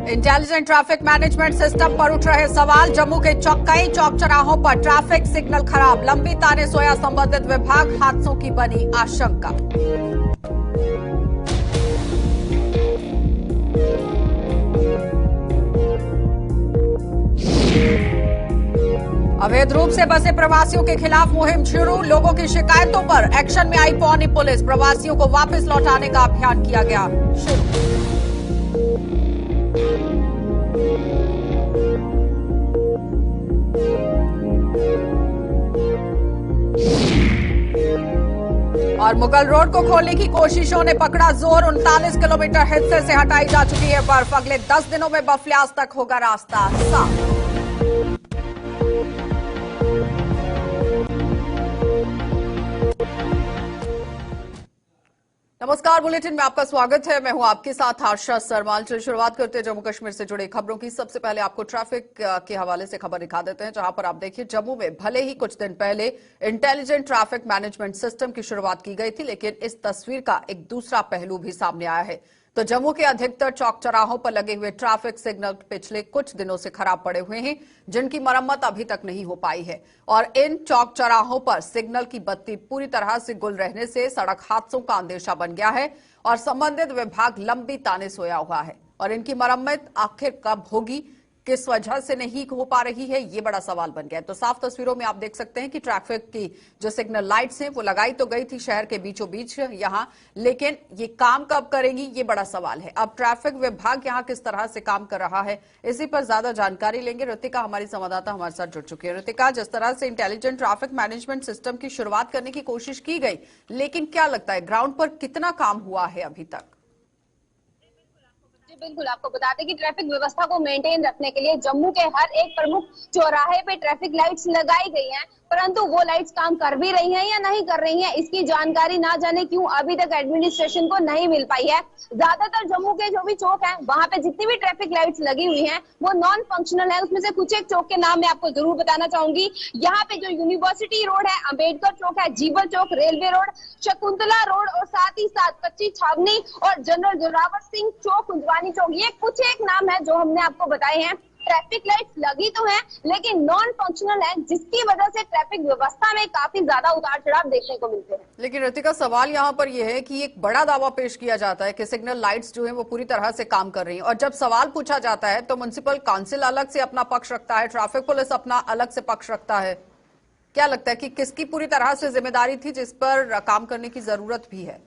Intelligent traffic management system पर उठ रहे सवाल। जम्मू के कई चौक चौराहों पर ट्रैफिक सिग्नल खराब, लंबी ताने सोया संबंधित विभाग, हादसों की बनी आशंका। अवैध रूप से बसे प्रवासियों के खिलाफ मुहिम शुरू, लोगों की शिकायतों पर एक्शन में आई पौनी पुलिस, प्रवासियों को वापस लौटाने का अभियान किया गया शुरू। और मुगल रोड को खोलने की कोशिशों ने पकड़ा जोर, 39 किलोमीटर हिस्से से हटाई जा चुकी है बर्फ, अगले 10 दिनों में बफल्यास तक होगा रास्ता साफ। नमस्कार, बुलेटिन में आपका स्वागत है। मैं हूं आपके साथ आशा सरमाल। चलिए शुरुआत करते हैं जम्मू कश्मीर से जुड़ी खबरों की। सबसे पहले आपको ट्रैफिक के हवाले से खबर दिखा देते हैं, जहां पर आप देखिए जम्मू में भले ही कुछ दिन पहले इंटेलिजेंट ट्रैफिक मैनेजमेंट सिस्टम की शुरुआत की गई थी, लेकिन इस तस्वीर का एक दूसरा पहलू भी सामने आया है। तो जम्मू के अधिकतर चौक चौराहों पर लगे हुए ट्रैफिक सिग्नल पिछले कुछ दिनों से खराब पड़े हुए हैं, जिनकी मरम्मत अभी तक नहीं हो पाई है। और इन चौक चौराहों पर सिग्नल की बत्ती पूरी तरह से गुल रहने से सड़क हादसों का अंदेशा बन गया है और संबंधित विभाग लंबी ताने सोया हुआ है। और इनकी मरम्मत आखिर कब होगी, किस वजह से नहीं हो पा रही है, ये बड़ा सवाल बन गया है। तो साफ तस्वीरों में आप देख सकते हैं कि ट्रैफिक की जो सिग्नल लाइट्स हैं वो लगाई तो गई थी शहर के बीचों बीच यहां, लेकिन ये काम कब करेंगी ये बड़ा सवाल है। अब ट्रैफिक विभाग यहां किस तरह से काम कर रहा है, इसी पर ज्यादा जानकारी लेंगे। ऋतिका हमारी संवाददाता हमारे साथ जुड़ चुकी है। ऋतिका, जिस तरह से इंटेलिजेंट ट्रैफिक मैनेजमेंट सिस्टम की शुरुआत करने की कोशिश की गई, लेकिन क्या लगता है ग्राउंड पर कितना काम हुआ है अभी तक? बिल्कुल, आपको बता दें कि ट्रैफिक व्यवस्था को मेंटेन रखने के लिए जम्मू के हर एक प्रमुख चौराहे पे ट्रैफिक लाइट्स लगाई गई हैं, परंतु वो लाइट्स काम कर भी रही हैं या नहीं कर रही हैं, इसकी जानकारी ना जाने क्यों अभी तक एडमिनिस्ट्रेशन को नहीं मिल पाई है। ज्यादातर जम्मू के जो भी चौक हैं, वहां पे जितनी भी ट्रैफिक लाइट्स लगी हुई हैं वो नॉन फंक्शनल है। उसमें से कुछ एक चौक के नाम मैं आपको जरूर बताना चाहूंगी। यहाँ पे जो यूनिवर्सिटी रोड है, अम्बेडकर चौक है, जीवल चौक, रेलवे रोड, शकुंतला रोड और साथ ही साथ कच्ची छावनी और जनरल जोरावर सिंह चौक, कुंजवानी चौक, ये कुछ एक नाम है जो हमने आपको बताए हैं। ट्रैफिक लाइट्स लगी तो हैं लेकिन नॉन फंक्शनल है, जिसकी वजह से ट्रैफिक व्यवस्था में काफी ज्यादा उतार चढ़ाव देखने को मिलते हैं। लेकिन ऋतिका, सवाल यहाँ पर यह है कि एक बड़ा दावा पेश किया जाता है कि सिग्नल लाइट्स जो है वो पूरी तरह से काम कर रही हैं, और जब सवाल पूछा जाता है तो म्युनिसिपल काउंसिल अलग से अपना पक्ष रखता है, ट्रैफिक पुलिस अपना अलग से पक्ष रखता है। क्या लगता है कि किसकी पूरी तरह से जिम्मेदारी थी जिस पर काम करने की जरूरत भी है?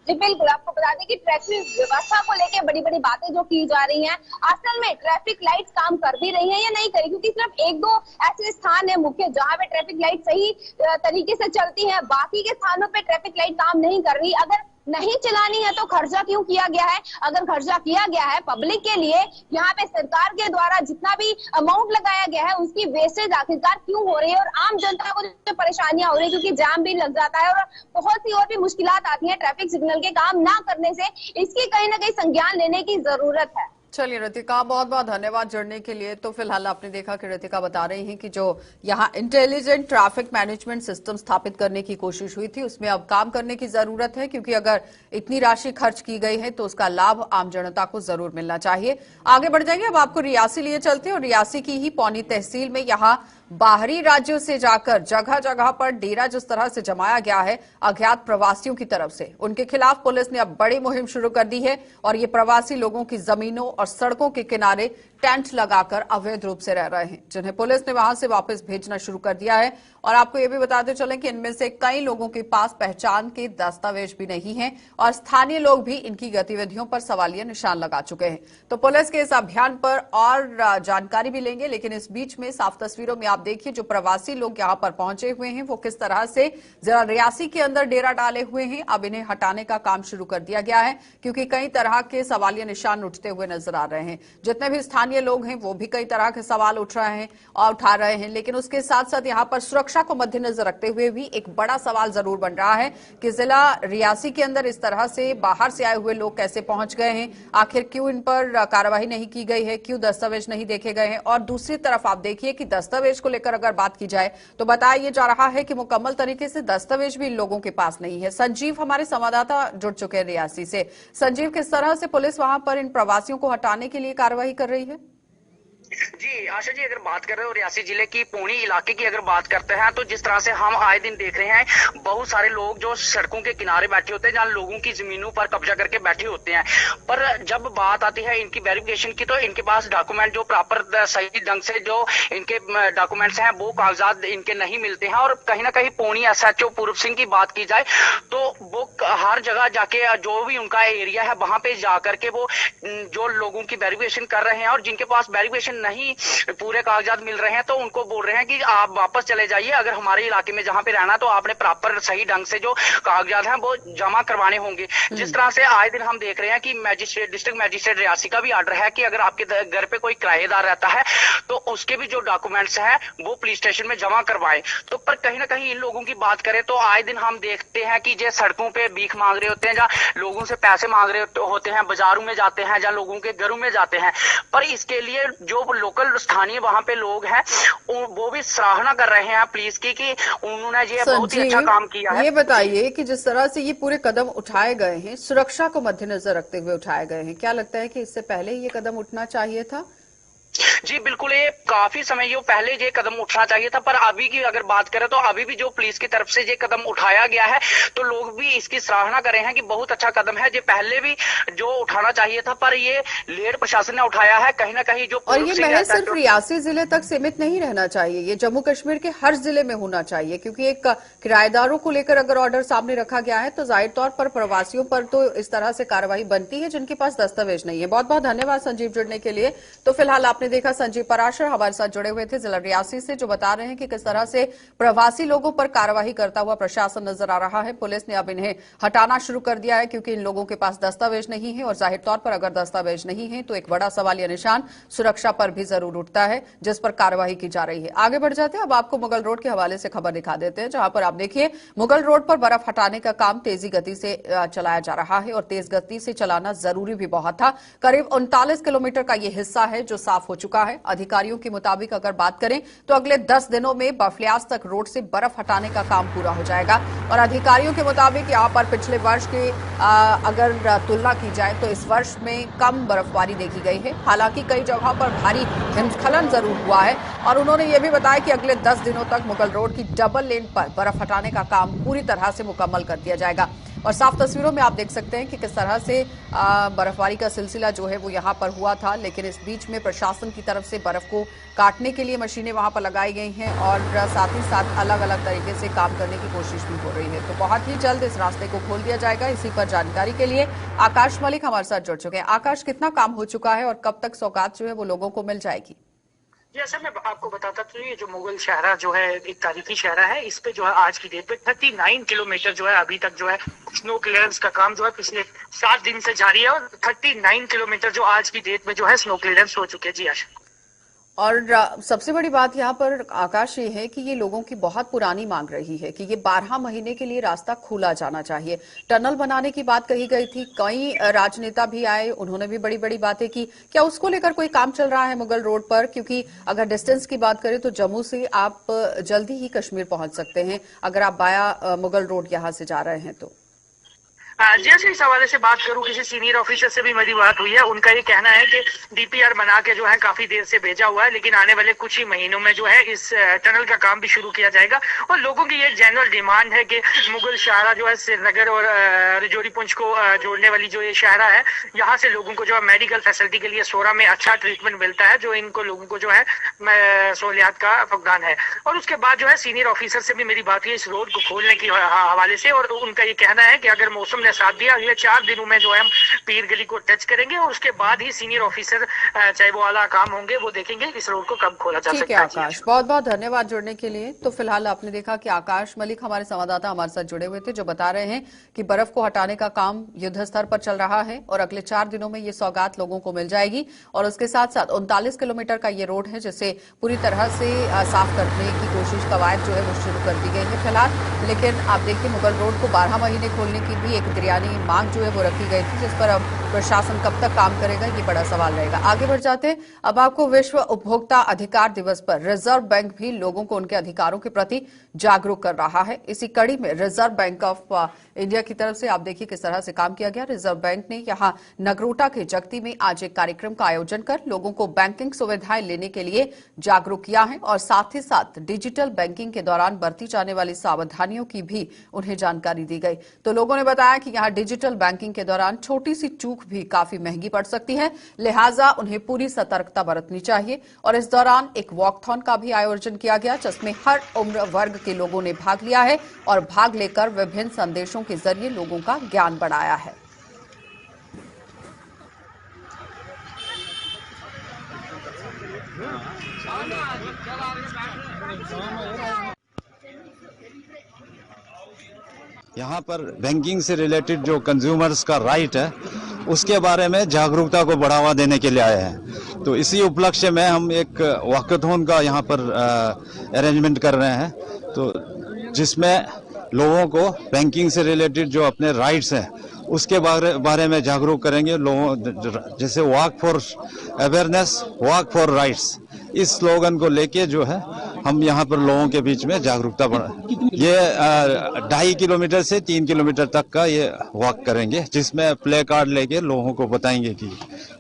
जी बिल्कुल, आपको बता दें कि ट्रैफिक व्यवस्था को लेकर बड़ी बड़ी बातें जो की जा रही हैं, असल में ट्रैफिक लाइट्स काम कर भी रही हैं या नहीं करी, क्योंकि सिर्फ एक दो ऐसे स्थान है मुख्य जहां पे ट्रैफिक लाइट सही तरीके से चलती हैं, बाकी के स्थानों पे ट्रैफिक लाइट काम नहीं कर रही। अगर नहीं चलानी है तो खर्चा क्यों किया गया है? अगर खर्चा किया गया है पब्लिक के लिए, यहाँ पे सरकार के द्वारा जितना भी अमाउंट लगाया गया है उसकी वेस्टेज आखिरकार क्यों हो रही है और आम जनता को जो परेशानियां हो रही है, क्योंकि जाम भी लग जाता है और बहुत सी और भी मुश्किलात आती हैं ट्रैफिक सिग्नल के काम ना करने से, इसकी कहीं ना कहीं संज्ञान लेने की जरूरत है। चलिए ऋतिका, बहुत बहुत धन्यवाद जुड़ने के लिए। तो फिलहाल आपने देखा कि ऋतिका बता रही हैं कि जो यहाँ इंटेलिजेंट ट्रैफिक मैनेजमेंट सिस्टम स्थापित करने की कोशिश हुई थी उसमें अब काम करने की जरूरत है, क्योंकि अगर इतनी राशि खर्च की गई है तो उसका लाभ आम जनता को जरूर मिलना चाहिए। आगे बढ़ जाएंगे, अब आपको रियासी लिए चलते हैं और रियासी की ही पौनी तहसील में यहाँ बाहरी राज्यों से जाकर जगह जगह पर डेरा जिस तरह से जमाया गया है अज्ञात प्रवासियों की तरफ से, उनके खिलाफ पुलिस ने अब बड़ी मुहिम शुरू कर दी है। और ये प्रवासी लोगों की जमीनों और सड़कों के किनारे टेंट लगाकर अवैध रूप से रह रहे हैं, जिन्हें पुलिस ने वहां से वापस भेजना शुरू कर दिया है। और आपको ये भी बताते चलें कि इनमें से कई लोगों के पास पहचान के दस्तावेज भी नहीं है और स्थानीय लोग भी इनकी गतिविधियों पर सवालिया निशान लगा चुके हैं। तो पुलिस के इस अभियान पर और जानकारी भी लेंगे, लेकिन इस बीच में साफ तस्वीरों में आप देखिए जो प्रवासी लोग यहाँ पर पहुंचे हुए हैं वो किस तरह से जरा रियासी के अंदर डेरा डाले हुए हैं। अब इन्हें हटाने का काम शुरू कर दिया गया है, क्योंकि कई तरह के सवालिया निशान उठते हुए नजर आ रहे हैं। जितने भी स्थानीय स्थानीय लोग हैं वो भी कई तरह के सवाल उठा रहे हैं, लेकिन उसके साथ साथ यहाँ पर सुरक्षा को मद्देनजर रखते हुए भी एक बड़ा सवाल जरूर बन रहा है कि जिला रियासी के अंदर इस तरह से बाहर से आए हुए लोग कैसे पहुंच गए हैं, आखिर क्यों इन पर कार्रवाई नहीं की गई है, क्यों दस्तावेज नहीं देखे गए हैं। और दूसरी तरफ आप देखिए कि दस्तावेज को लेकर अगर बात की जाए तो बताया ये जा रहा है कि मुकम्मल तरीके से दस्तावेज भी इन लोगों के पास नहीं है। संजीव हमारे संवाददाता जुड़ चुके हैं रियासी से। संजीव, किस तरह से पुलिस वहां पर इन प्रवासियों को हटाने के लिए कार्रवाई कर रही है? जी आशा जी, अगर बात कर रहे हो रियासी जिले की पौनी इलाके की अगर बात करते हैं तो जिस तरह से हम आए दिन देख रहे हैं, बहुत सारे लोग जो सड़कों के किनारे बैठे होते हैं, जहाँ लोगों की जमीनों पर कब्जा करके बैठे होते हैं। पर जब बात आती है इनकी वेरिफिकेशन की तो इनके पास डॉक्यूमेंट जो प्रॉपर सही ढंग से जो इनके डॉक्यूमेंट्स हैं वो कागजात इनके नहीं मिलते हैं। और कहीं ना कहीं पौनी SHO पूर्व सिंह की बात की जाए तो वो हर जगह जाके जो भी उनका एरिया है वहां पे जाकर के वो जो लोगों की वेरिफिकेशन कर रहे हैं, और जिनके पास वेरिफिकेशन नहीं पूरे कागजात मिल रहे हैं तो उनको बोल रहे हैं कि आप वापस चले जाइए, अगर हमारे इलाके में जहां पे रहना तो आपने प्रॉपर सही ढंग से जो कागजात हैं वो जमा करवाने होंगे। जिस तरह से आए दिन हम देख रहे हैं कि डिस्ट्रिक्ट मैजिस्ट्रेट रियासी का भी ऑर्डर है कि अगर आपके घर पे कोई किराएदार रहता है तो उसके भी जो डॉक्यूमेंट्स हैं वो पुलिस स्टेशन में जमा करवाएं। तो पर कहीं ना कहीं इन लोगों की बात करें तो आए दिन हम देखते हैं कि जो सड़कों पे भीख मांग रहे होते हैं, जहाँ लोगों से पैसे मांग रहे होते हैं, बाजारों में जाते हैं, जहाँ लोगों के घरों में जाते हैं। पर इसके लिए जो लोकल स्थानीय वहां पे लोग हैं वो भी सराहना कर रहे हैं पुलिस की कि उन्होंने ये बहुत ही अच्छा काम किया है। ये बताइए कि जिस तरह से ये पूरे कदम उठाए गए हैं, सुरक्षा को मद्देनजर रखते हुए उठाए गए हैं, क्या लगता है कि इससे पहले ये कदम उठना चाहिए था? जी बिल्कुल, ये काफी समय जो पहले ये कदम उठना चाहिए था। पर अभी की अगर बात करें तो अभी भी जो पुलिस की तरफ से ये कदम उठाया गया है तो लोग भी इसकी सराहना कर रहे हैं कि बहुत अच्छा कदम है। ये पहले भी जो उठाना चाहिए था पर ये लेट प्रशासन ने उठाया है। कहीं ना कहीं जो और ये महज सिर्फ रियासी जिले तक सीमित नहीं रहना चाहिए, ये जम्मू कश्मीर के हर जिले में होना चाहिए, क्योंकि एक किराएदारों को लेकर अगर ऑर्डर सामने रखा गया है तो जाहिर तौर पर प्रवासियों पर तो इस तरह से कार्रवाई बनती है जिनके पास दस्तावेज नहीं है। बहुत बहुत धन्यवाद संजीव जुड़ने के लिए। तो फिलहाल आपने देखा संजीव पराशर हमारे साथ जुड़े हुए थे जिला रियासी से, जो बता रहे हैं कि किस तरह से प्रवासी लोगों पर कार्रवाई करता हुआ प्रशासन नजर आ रहा है। पुलिस ने अब इन्हें हटाना शुरू कर दिया है क्योंकि इन लोगों के पास दस्तावेज नहीं है, और जाहिर तौर पर अगर दस्तावेज नहीं है तो एक बड़ा सवालिया निशान सुरक्षा पर भी जरूर उठता है, जिस पर कार्रवाई की जा रही है। आगे बढ़ जाते हैं, अब आपको मुगल रोड के हवाले से खबर दिखा देते हैं, जहां पर आप देखिए मुगल रोड पर बर्फ हटाने का काम तेजी गति से चलाया जा रहा है, और तेज गति से चलाना जरूरी भी बहुत था। करीब 39 किलोमीटर का यह हिस्सा है जो साफ हो चुका है। अधिकारियों के मुताबिक अगर बात करें तो अगले 10 दिनों में बफलियास तक रोड से बर्फ हटाने का काम पूरा हो जाएगा। और अधिकारियों के मुताबिक यहां पर पिछले वर्ष की अगर तुलना की जाए तो इस वर्ष में कम बर्फबारी देखी गई है। हालांकि कई जगहों पर भारी हिमस्खलन जरूर हुआ है, और उन्होंने ये भी बताया कि अगले 10 दिनों तक मुगल रोड की डबल लेन पर बर्फ हटाने का काम पूरी तरह से मुकम्मल कर दिया जाएगा। और साफ तस्वीरों में आप देख सकते हैं कि किस तरह से बर्फबारी का सिलसिला जो है वो यहाँ पर हुआ था, लेकिन इस बीच में प्रशासन की तरफ से बर्फ को काटने के लिए मशीनें वहां पर लगाई गई हैं, और साथ ही साथ अलग अलग तरीके से काम करने की कोशिश भी हो रही है। तो बहुत ही जल्द इस रास्ते को खोल दिया जाएगा। इसी पर जानकारी के लिए आकाश मलिक हमारे साथ जुड़ चुके हैं। आकाश, कितना काम हो चुका है और कब तक सौगात जो है वो लोगों को मिल जाएगी? जैसे मैं आपको बताता तो ये जो मुगल शहरा जो है एक तारीखी शहरा है, इस पे जो है आज की डेट पे 39 किलोमीटर जो है अभी तक जो है स्नो क्लियरेंस का काम जो है पिछले 7 दिन से जारी है, और 39 किलोमीटर जो आज की डेट में जो है स्नो क्लियरेंस हो चुके हैं। जी आशा। और सबसे बड़ी बात यहाँ पर आकाश ये है कि ये लोगों की बहुत पुरानी मांग रही है कि ये 12 महीने के लिए रास्ता खोला जाना चाहिए। टनल बनाने की बात कही गई थी, कई राजनेता भी आए, उन्होंने भी बड़ी बड़ी बातें की। क्या उसको लेकर कोई काम चल रहा है मुगल रोड पर? क्योंकि अगर डिस्टेंस की बात करें तो जम्मू से आप जल्दी ही कश्मीर पहुंच सकते हैं अगर आप बाया मुगल रोड यहाँ से जा रहे हैं तो। जैसे इस हवाले से बात करूं, किसी सीनियर ऑफिसर से भी मेरी बात हुई है, उनका ये कहना है कि DPR बना के जो है काफी देर से भेजा हुआ है, लेकिन आने वाले कुछ ही महीनों में जो है इस टनल का काम भी शुरू किया जाएगा। और लोगों की ये जनरल डिमांड है कि मुगल शहरा जो है श्रीनगर और रजौरी पुंछ को जोड़ने वाली जो ये शहरा है, यहाँ से लोगों को जो है मेडिकल फैसिलिटी के लिए सोरा में अच्छा ट्रीटमेंट मिलता है, जो इनको लोगों को जो है सहूलियात का फकदान है। और उसके बाद जो है सीनियर ऑफिसर से भी मेरी बात हुई इस रोड को खोलने की हवाले से, और उनका ये कहना है कि अगर मौसम ने साथ दिया। अगले 4 दिनों में जो है हम पीर गली को टच करेंगे और उसके बाद ही सीनियर ऑफिसर चाहे वो आला काम होंगे वो देखेंगे इस रोड को कब खोला जा ठीक सकता है है। आकाश, बहुत बहुत धन्यवाद जुड़ने के लिए। तो फिलहाल आपने देखा कि आकाश मलिक हमारे संवाददाता हमारे साथ जुड़े हुए थे, जो बता रहे हैं कि बर्फ को हटाने का काम युद्ध स्तर पर चल रहा है और अगले 4 दिनों में ये सौगात लोगों को मिल जाएगी। और उसके साथ साथ 39 किलोमीटर का ये रोड है जिसे पूरी तरह से साफ करने की कोशिश कवायद जो है वो शुरू कर दी गई है फिलहाल। लेकिन आप देखिए मुगल रोड को 12 महीने खोलने की भी एक दरियानी मांग जो है वो रखी गई थी, जिस पर अब प्रशासन कब तक काम करेगा ये बड़ा सवाल रहेगा। आगे बढ़ जाते हैं, अब आपको विश्व उपभोक्ता अधिकार दिवस पर रिजर्व बैंक भी लोगों को उनके अधिकारों के प्रति जागरूक कर रहा है। इसी कड़ी में रिजर्व बैंक ऑफ इंडिया की तरफ से आप देखिए किस तरह से काम किया गया। रिजर्व बैंक ने यहां नगरोटा के जगती में आज एक कार्यक्रम का आयोजन कर लोगों को बैंकिंग सुविधाएं लेने के लिए जागरूक किया है और साथ ही साथ डिजिटल बैंकिंग के दौरान बरती जाने वाली सावधानियों की भी उन्हें जानकारी दी गई। तो लोगों ने बताया कि यहां डिजिटल बैंकिंग के दौरान छोटी सी चूक भी काफी महंगी पड़ सकती है, लिहाजा उन्हें पूरी सतर्कता बरतनी चाहिए। और इस दौरान एक वॉकथॉन का भी आयोजन किया गया जिसमें हर उम्र वर्ग के लोगों ने भाग लिया है और भाग लेकर विभिन्न संदेशों के जरिए लोगों का ज्ञान बढ़ाया है। यहाँ पर बैंकिंग से रिलेटेड जो कंज्यूमर्स का राइट है उसके बारे में जागरूकता को बढ़ावा देने के लिए आए हैं। तो इसी उपलक्ष्य में हम एक वॉकथॉन का यहाँ पर अरेंजमेंट कर रहे हैं, तो जिसमें लोगों को बैंकिंग से रिलेटेड जो अपने राइट्स हैं उसके बारे में जागरूक करेंगे। लोगों जैसे walk for awareness, walk for rights, इस स्लोगन को लेके जो है हम यहाँ पर लोगों के बीच में जागरूकता बढ़ा। ये 2.5 किलोमीटर से 3 किलोमीटर तक का ये वॉक करेंगे, जिसमें प्ले कार्ड लेके लोगों को बताएंगे कि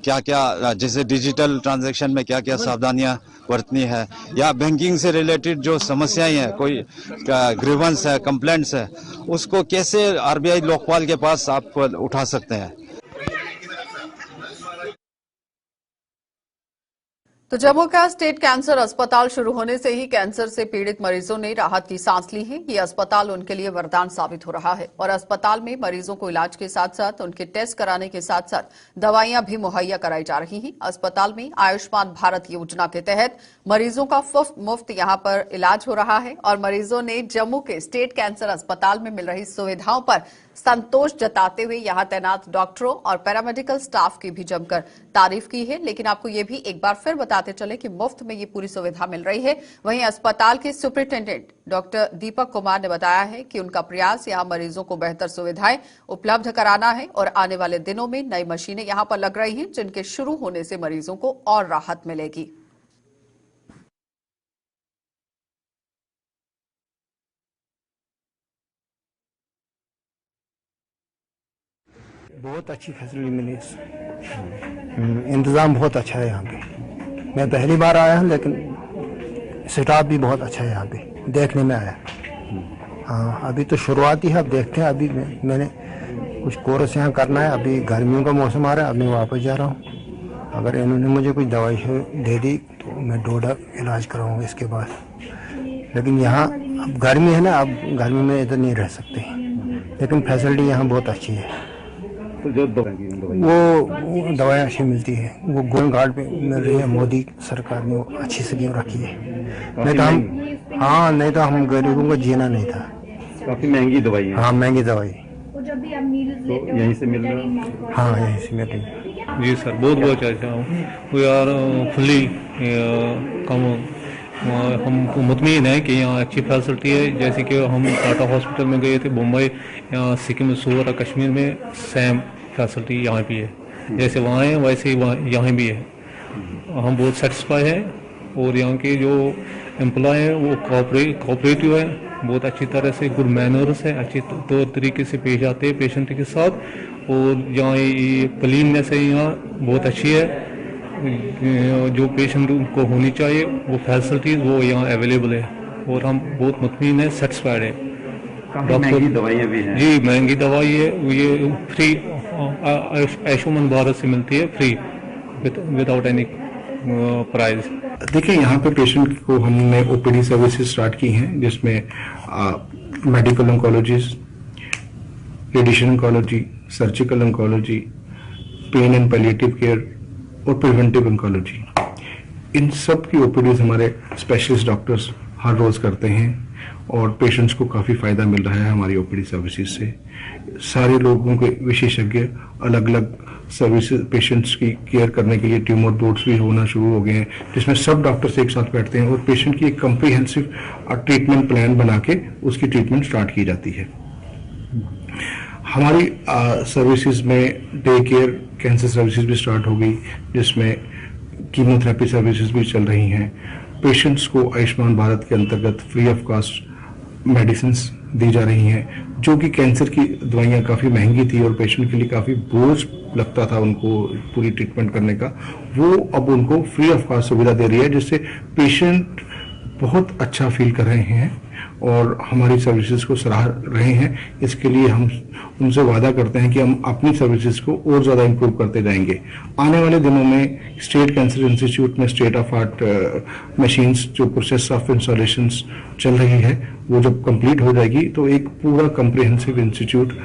क्या क्या जैसे डिजिटल ट्रांजैक्शन में क्या क्या सावधानियां बरतनी है, या बैंकिंग से रिलेटेड जो समस्याएं हैं, कोई ग्रीवेंस है, कंप्लेंट्स है, उसको कैसे आरबीआई लोकपाल के पास आप उठा सकते हैं। तो जम्मू का स्टेट कैंसर अस्पताल शुरू होने से ही कैंसर से पीड़ित मरीजों ने राहत की सांस ली है। ये अस्पताल उनके लिए वरदान साबित हो रहा है और अस्पताल में मरीजों को इलाज के साथ साथ उनके टेस्ट कराने के साथ साथ दवाइयां भी मुहैया कराई जा रही हैं। अस्पताल में आयुष्मान भारत योजना के तहत मरीजों का मुफ्त यहां पर इलाज हो रहा है और मरीजों ने जम्मू के स्टेट कैंसर अस्पताल में मिल रही सुविधाओं पर संतोष जताते हुए यहां तैनात डॉक्टरों और पैरामेडिकल स्टाफ की भी जमकर तारीफ की है। लेकिन आपको ये भी एक बार फिर बताते चले कि मुफ्त में ये पूरी सुविधा मिल रही है। वहीं अस्पताल के सुपरिटेंडेंट डॉक्टर दीपक कुमार ने बताया है कि उनका प्रयास यहां मरीजों को बेहतर सुविधाएं उपलब्ध कराना है और आने वाले दिनों में नई मशीनें यहां पर लग रही हैं, जिनके शुरू होने से मरीजों को और राहत मिलेगी। बहुत अच्छी फैसिलिटी मिली, इंतज़ाम बहुत अच्छा है यहाँ पे। मैं पहली बार आया हूँ, लेकिन स्टाफ भी बहुत अच्छा है यहाँ पे, देखने में आया। हाँ, अभी तो शुरुआती है, अब देखते हैं। अभी मैंने कुछ कोर्स यहाँ करना है। अभी गर्मियों का मौसम आ रहा है, अब मैं वापस जा रहा हूँ। अगर इन्होंने मुझे कुछ दवाई दे दी तो मैं 2 इलाज कराऊँगा इसके बाद। लेकिन यहाँ अब गर्मी है ना, अब गर्मी में इधर नहीं रह सकते, लेकिन फैसिलिटी यहाँ बहुत अच्छी है। जो वो दवाएं अच्छी मिलती है, वो गोल्ड कार्ड पे मिल रही है। मोदी सरकार ने वो अच्छी स्कीम रखी है। नहीं तो हम गरीबों को जीना नहीं था। काफी महंगी दवाई है। हाँ, महंगी दवाई तो यहीं से मिल रहा है। हाँ, यहीं से मिल रही है। जी सर, बहुत बहुत अच्छा वी आर फुली कम। हमको मुतमईन है कि यहाँ अच्छी फैसिलिटी है। जैसे कि हम टाटा हॉस्पिटल में गए थे मुंबई, यहाँ सिक्किम, सूर, कश्मीर में सेम फैसिलिटी यहाँ भी है। जैसे वहाँ है वैसे ही यहाँ भी है। हम बहुत सेटिस्फाई हैं और यहाँ के जो एम्प्लॉय हैं वो कोऑपरेटिव है, बहुत अच्छी तरह से, गुड मैनर्स है, अच्छी तौर तरीके से पेश आते हैं पेशेंट के साथ। और यहाँ क्लीननेस है यहाँ बहुत अच्छी है। जो पेशेंट को होनी चाहिए वो फैसिलिटीज वो यहाँ अवेलेबल है और हम बहुत मुतमईन है, सेटिस्फाइड है। महंगी दवाइयाँ भी हैं। जी, महंगी दवाई है, ये फ्री आयुष्मान भारत से मिलती है, फ्री विदाउट एनी प्राइस। देखिए, यहाँ पे पेशेंट को हमने ओपीडी सर्विसेज स्टार्ट की हैं, जिसमें medical oncologist, radiation oncology, surgical oncology, pain and palliative care और प्रिवेंटिव ऑन्कोलॉजी, इन सब की ओपीडीज हमारे स्पेशलिस्ट डॉक्टर्स हर रोज करते हैं और पेशेंट्स को काफ़ी फ़ायदा मिल रहा है हमारी ओपीडी सर्विसेज से। सारे लोगों के विशेषज्ञ अलग अलग सर्विसेज पेशेंट्स की केयर करने के लिए ट्यूमर बोर्ड्स भी होना शुरू हो गए हैं, जिसमें सब डॉक्टर्स एक साथ बैठते हैं और पेशेंट की एक कम्प्रिहेंसिव ट्रीटमेंट प्लान बना के उसकी ट्रीटमेंट स्टार्ट की जाती है। हमारी सर्विसेज में डे केयर कैंसर सर्विसेज भी स्टार्ट हो गई, जिसमें कीमोथेरेपी सर्विसेज भी चल रही हैं। पेशेंट्स को आयुष्मान भारत के अंतर्गत फ्री ऑफ कॉस्ट मेडिसिन्स दी जा रही हैं, जो कि कैंसर की दवाइयाँ काफ़ी महंगी थी और पेशेंट के लिए काफ़ी बोझ लगता था उनको पूरी ट्रीटमेंट करने का, वो अब उनको फ्री ऑफ कॉस्ट सुविधा दे रही है, जिससे पेशेंट बहुत अच्छा फील कर रहे हैं और हमारी सर्विसेज को सराह रहे हैं। इसके लिए हम उनसे वादा करते हैं कि हम अपनी सर्विसेज को और ज़्यादा इम्प्रूव करते जाएंगे। आने वाले दिनों में स्टेट कैंसर इंस्टीट्यूट में स्टेट ऑफ आर्ट मशीन्स जो प्रोसेस ऑफ इंस्टॉलेशंस चल रही है, वो जब कंप्लीट हो जाएगी तो एक पूरा कम्प्रिहेंसिव इंस्टीट्यूट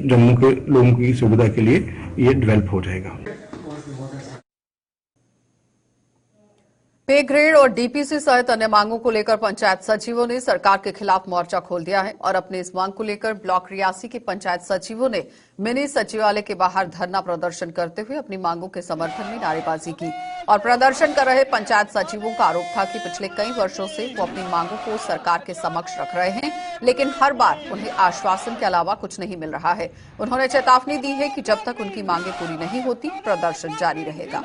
जम्मू के लोगों की सुविधा के लिए ये डेवलप हो जाएगा। पे ग्रेड और डीपीसी सहित अन्य मांगों को लेकर पंचायत सचिवों ने सरकार के खिलाफ मोर्चा खोल दिया है और अपने इस मांग को लेकर ब्लॉक रियासी के पंचायत सचिवों ने मिनी सचिवालय के बाहर धरना प्रदर्शन करते हुए अपनी मांगों के समर्थन में नारेबाजी की। और प्रदर्शन कर रहे पंचायत सचिवों का आरोप था कि पिछले कई वर्षों से वो अपनी मांगों को सरकार के समक्ष रख रहे हैं, लेकिन हर बार उन्हें आश्वासन के अलावा कुछ नहीं मिल रहा है। उन्होंने चेतावनी दी है कि जब तक उनकी मांगे पूरी नहीं होती, प्रदर्शन जारी रहेगा।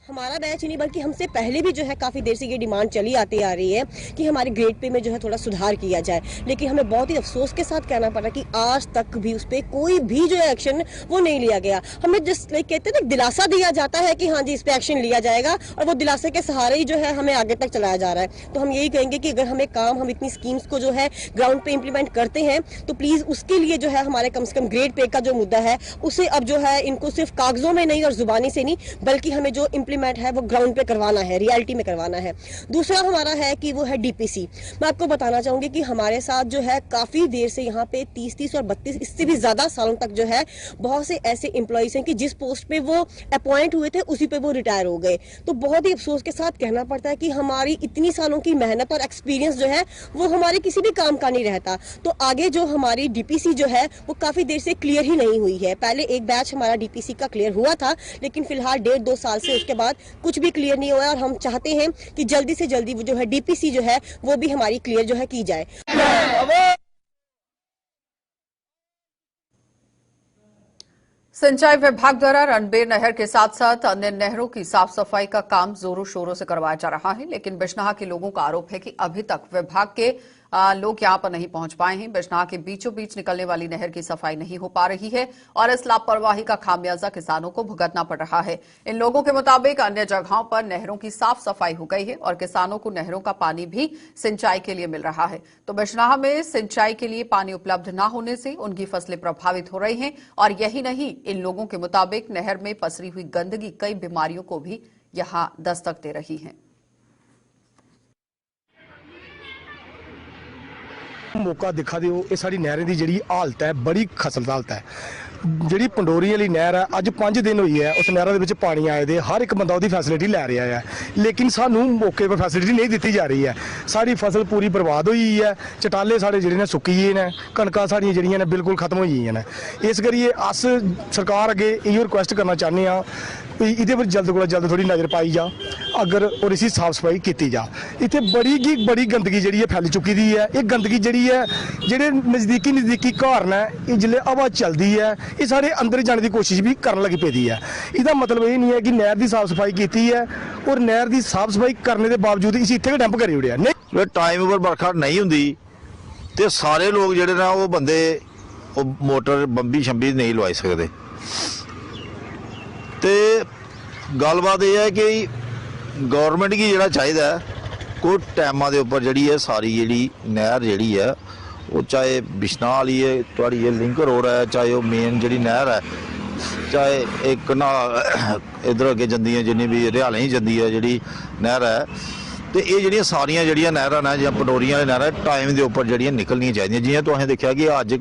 हमारा बैच ही नहीं बल्कि हमसे पहले भी जो है काफ़ी देर से ये डिमांड चली आती आ रही है कि हमारे ग्रेड पे में जो है थोड़ा सुधार किया जाए, लेकिन हमें बहुत ही अफसोस के साथ कहना पड़ा कि आज तक भी उस पर कोई भी जो है एक्शन वो नहीं लिया गया। हमें जस्ट लाइक कहते हैं ना, दिलासा दिया जाता है कि हाँ जी इस पर एक्शन लिया जाएगा और वो दिलासे के सहारे ही जो है हमें आगे तक चलाया जा रहा है। तो हम यही कहेंगे कि अगर हमें काम, हम इतनी स्कीम्स को जो है ग्राउंड पे इम्प्लीमेंट करते हैं तो प्लीज़ उसके लिए जो है हमारे कम से कम ग्रेड पे का जो मुद्दा है उसे अब जो है इनको सिर्फ कागजों में नहीं और जुबानी से नहीं, बल्कि हमें जो इम्प्लीमेंट है वो ग्राउंड पे करवाना है, रियलिटी में करवाना है। दूसरा हमारा है कि वो है डीपीसी। मैं आपको बताना चाहूंगी कि हमारे साथ जो है काफी देर से यहाँ पे 30 और 32 इससे भी ज्यादा सालों तक जो है बहुत से ऐसे एम्प्लॉइज हैं कि जिस पोस्ट पे वो अपॉइंट हुए थे उसी पे वो रिटायर हो गए। तो बहुत ही अफसोस के साथ कहना पड़ता है कि हमारी इतनी सालों की मेहनत और एक्सपीरियंस जो है वो हमारे किसी भी काम का नहीं रहता। तो आगे जो हमारी डीपीसी जो है वो काफी देर से क्लियर ही नहीं हुई है। पहले एक बैच हमारा डीपीसी का क्लियर हुआ था, लेकिन फिलहाल 1.5-2 साल से उसके बाद कुछ भी क्लियर नहीं हुआ और हम चाहते हैं कि जल्दी से जल्दी वो जो है डीपीसी जो है वो भी हमारी क्लियर जो है की जाए। सिंचाई विभाग द्वारा रणबीर नहर के साथ साथ अन्य नहरों की साफ सफाई का काम जोरों शोरों से करवाया जा रहा है, लेकिन बिजनहा के लोगों का आरोप है कि अभी तक विभाग के लोग यहां पर नहीं पहुंच पाए हैं। बिजनहा के बीचों बीच निकलने वाली नहर की सफाई नहीं हो पा रही है और इस लापरवाही का खामियाजा किसानों को भुगतना पड़ रहा है। इन लोगों के मुताबिक अन्य जगहों पर नहरों की साफ सफाई हो गई है और किसानों को नहरों का पानी भी सिंचाई के लिए मिल रहा है, तो बिजनहा में सिंचाई के लिए पानी उपलब्ध न होने से उनकी फसलें प्रभावित हो रही हैं। और यही नहीं, इन लोगों के मुताबिक नहर में पसरी हुई गंदगी कई बीमारियों को भी यहां दस्तक दे रही है। मौका दिखा दिओ, ये साड़ी नहरें की जी हालत है बड़ी खसलत हालत है। जी पंडोरी वाली नहर है, अज 5 दिन हुई है उस नहर के पानी आए दे, हर एक बंदा उसकी फैसिलिटी लै रहा है, लेकिन सानू मौके पर फैसिलिटी नहीं दी जा रही है। साड़ी फसल पूरी बर्बाद हुई है, चटाले साढ़े जिहड़े ने सुक्की गए ने, कणकां साड़ियां जिहड़ियां ने बिल्कुल खत्म हो गई ने। इस करिए अस सरकार अगे इहो रिक्वेस्ट करना चाहते हैं इहदे पर जल्द को जल्द थोड़ी नज़र पाई जा अगर और इसी साफ सफाई की जा। इत्थे बड़ी गंदगी जी फैली चुकी दी है। ये गंदगी जी है जेडे नज़दीकी घर ने, जिसले हवा चलती है ये सारे अंदर जाने की कोशिश भी करने लगी पेदी है। इसका मतलब ये नहीं है कि नहर की साफ सफाई की है और नहर की साफ सफाई करने के बावजूद इसी इत्थे डंप करी उड़िया नहीं। टाइम पर बरखा नहीं होंदी ते सारे लोग जेडे ना वो बंदे मोटर बंबी शंबी नहीं लवाई सकते। तो गलबात यह है कि गौरमेंट की जोड़ा चाहिए कोई टाइमां के उपर जी है सारी जी नहर जी है वो चाहे बिश्नाह वाली है थोड़ी ये लिंक रोड है, चाहे वो मेन जी नहर है ਚਾਹੇ ਇੱਕ ਨਾਲ ਇਧਰ ਅੱਗੇ ਜਾਂਦੀ ਹੈ ਜਿੰਨੀ ਵੀ ਰਿਹਾਲੇ ਹੀ ਜਾਂਦੀ ਹੈ ਜਿਹੜੀ ਨਹਿਰ ਹੈ, ਤੇ ਇਹ ਜਿਹੜੀਆਂ ਸਾਰੀਆਂ ਜਿਹੜੀਆਂ ਨਹਿਰਾਂ ਨੇ ਜਾਂ ਪੰਡੋਰੀਆਂ ਵਾਲੀ ਨਹਿਰਾਂ ਟਾਈਮ ਦੇ ਉੱਪਰ ਜਿਹੜੀਆਂ ਨਿਕਲਣੀਆਂ ਚਾਹੀਦੀਆਂ। ਜਿਵੇਂ ਤੁਸੀਂ ਦੇਖਿਆ ਕਿ ਅੱਜ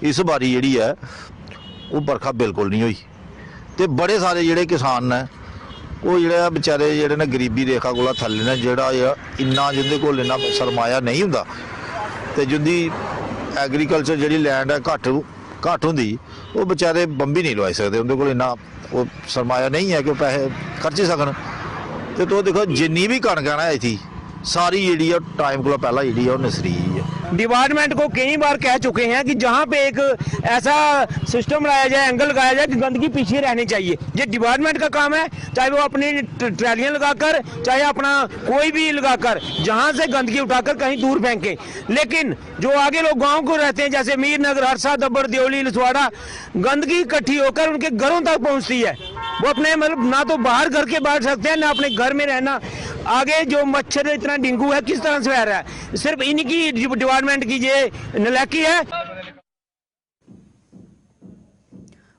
ਇਸ ਵਾਰੀ ਜਿਹੜੀ ਹੈ ਉਹ ਬਰਖਾ ਬਿਲਕੁਲ ਨਹੀਂ ਹੋਈ, ਤੇ ਬੜੇ ਸਾਰੇ ਜਿਹੜੇ ਕਿਸਾਨ ਨੇ ਉਹ ਜਿਹੜੇ ਵਿਚਾਰੇ ਜਿਹੜੇ ਨੇ ਗਰੀਬੀ ਰੇਖਾ ਕੋਲ ਥੱਲੇ ਨੇ, ਜਿਹੜਾ ਇੰਨਾ ਜਿਹਦੇ ਕੋਲ ਇੰਨਾ ਸਰਮਾਇਆ ਨਹੀਂ ਹੁੰਦਾ ਤੇ ਜਿੰਦੀ ਐਗਰੀਕਲਚਰ ਜਿਹੜੀ ਲੈਂਡ ਹੈ ਘੱਟ ਹੁੰਦੀ, ਉਹ ਵਿਚਾਰੇ ਬੰਬੀ ਨਹੀਂ ਲਵਾਈ ਸਕਦੇ, ਉਹਦੇ ਕੋਲ ਇੰਨਾ ਉਹ ਸਰਮਾਇਆ ਨਹੀਂ ਹੈ ਕਿ ਉਹ ਪੈਸੇ ਖਰਚ ਸਕਣ। ਤੇ ਤੋ देखो जिन्नी भी कणक है ना थी सारी जी टाइम को पहला जी वो नसरी है। डिपार्टमेंट को कई बार कह चुके हैं कि जहां पे एक ऐसा सिस्टम लगाया जाए, एंगल लगाया जाए कि गंदगी पीछे रहनी चाहिए। ये डिपार्टमेंट का काम है, चाहे वो अपनी ट्रैलियां लगाकर चाहे अपना कोई भी लगाकर जहां से गंदगी उठाकर कहीं दूर फेंके। लेकिन जो आगे लोग गांव को रहते हैं जैसे मीर नगर, हरसा, दब्बड़, देवली, लसवाड़ा, गंदगी इकट्ठी होकर उनके घरों तक पहुंचती है। वो अपने मतलब ना तो बाहर घर के बैठ सकते हैं ना अपने घर में रहना। आगे जो मच्छर इतना डेंगू है किस तरह से फैल रहा है, सिर्फ इनकी डिपार्टमेंट की ये नलायकी है।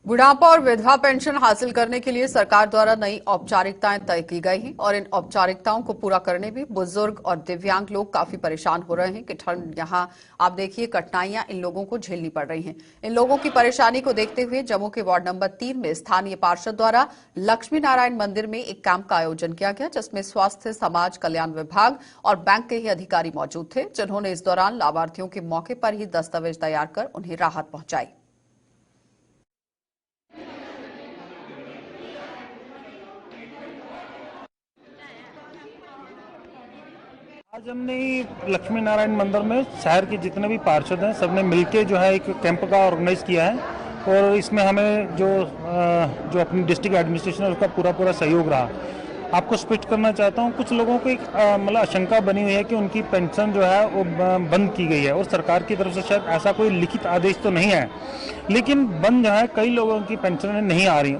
बुढ़ापा और विधवा पेंशन हासिल करने के लिए सरकार द्वारा नई औपचारिकताएं तय की गई हैं और इन औपचारिकताओं को पूरा करने में बुजुर्ग और दिव्यांग लोग काफी परेशान हो रहे हैं कि ठंड यहां आप देखिए कठिनाइयां इन लोगों को झेलनी पड़ रही हैं। इन लोगों की परेशानी को देखते हुए जम्मू के वार्ड नंबर 3 में स्थानीय पार्षद द्वारा लक्ष्मी नारायण मंदिर में एक कैंप का आयोजन किया गया, जिसमें स्वास्थ्य समाज कल्याण विभाग और बैंक के ही अधिकारी मौजूद थे, जिन्होंने इस दौरान लाभार्थियों के मौके पर ही दस्तावेज तैयार कर उन्हें राहत पहुंचाई। आज हमने लक्ष्मी नारायण मंदिर में शहर के जितने भी पार्षद हैं सबने मिलके जो है एक कैंप का ऑर्गेनाइज किया है और इसमें हमें जो अपनी डिस्ट्रिक्ट एडमिनिस्ट्रेशन है उसका पूरा सहयोग रहा। आपको स्पष्ट करना चाहता हूँ, कुछ लोगों को एक मतलब आशंका बनी हुई है कि उनकी पेंशन जो है वो बंद की गई है और सरकार की तरफ से शायद ऐसा कोई लिखित आदेश तो नहीं है, लेकिन बंद जो है कई लोगों की पेंशन नहीं आ रही।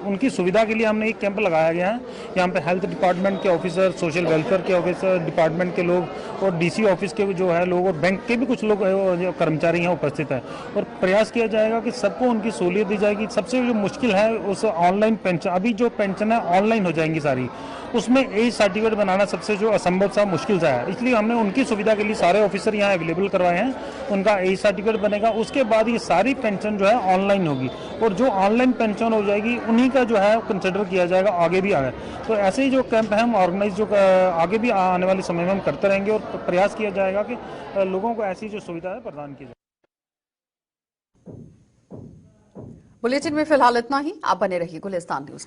उनकी सुविधा के लिए हमने एक कैंप लगाया गया है। यहाँ पे हेल्थ डिपार्टमेंट के ऑफिसर, सोशल वेलफेयर के ऑफिसर, डिपार्टमेंट के लोग और डीसी ऑफिस के जो है लोग और बैंक के भी कुछ लोग जो कर्मचारी यहाँ उपस्थित है और प्रयास किया जाएगा कि सबको उनकी सहूलियत दी जाएगी। सबसे जो मुश्किल है उस ऑनलाइन पेंशन, अभी जो पेंशन है ऑनलाइन हो जाएंगी सारी, उसमें एज सर्टिफिकेट बनाना सबसे जो असंभव सा मुश्किल सा है, इसलिए हमने उनकी सुविधा के लिए सारे ऑफिसर यहाँ अवेलेबल करवाए हैं। उनका एज सर्टिफिकेट बनेगा, उसके बाद ये सारी पेंशन जो है ऑनलाइन होगी और जो ऑनलाइन पेंशन हो जाएगी उन्हीं का जो है कंसिडर किया जाएगा आगे भी आगे। तो ऐसे ही जो कैंप है हम ऑर्गेनाइज जो आगे भी आने वाले समय में हम करते रहेंगे और प्रयास किया जाएगा कि लोगों को ऐसी जो सुविधा है प्रदान की जाए। बुलेटिन में फिलहाल इतना ही। आप बने रहिए गुलिस्तान न्यूज।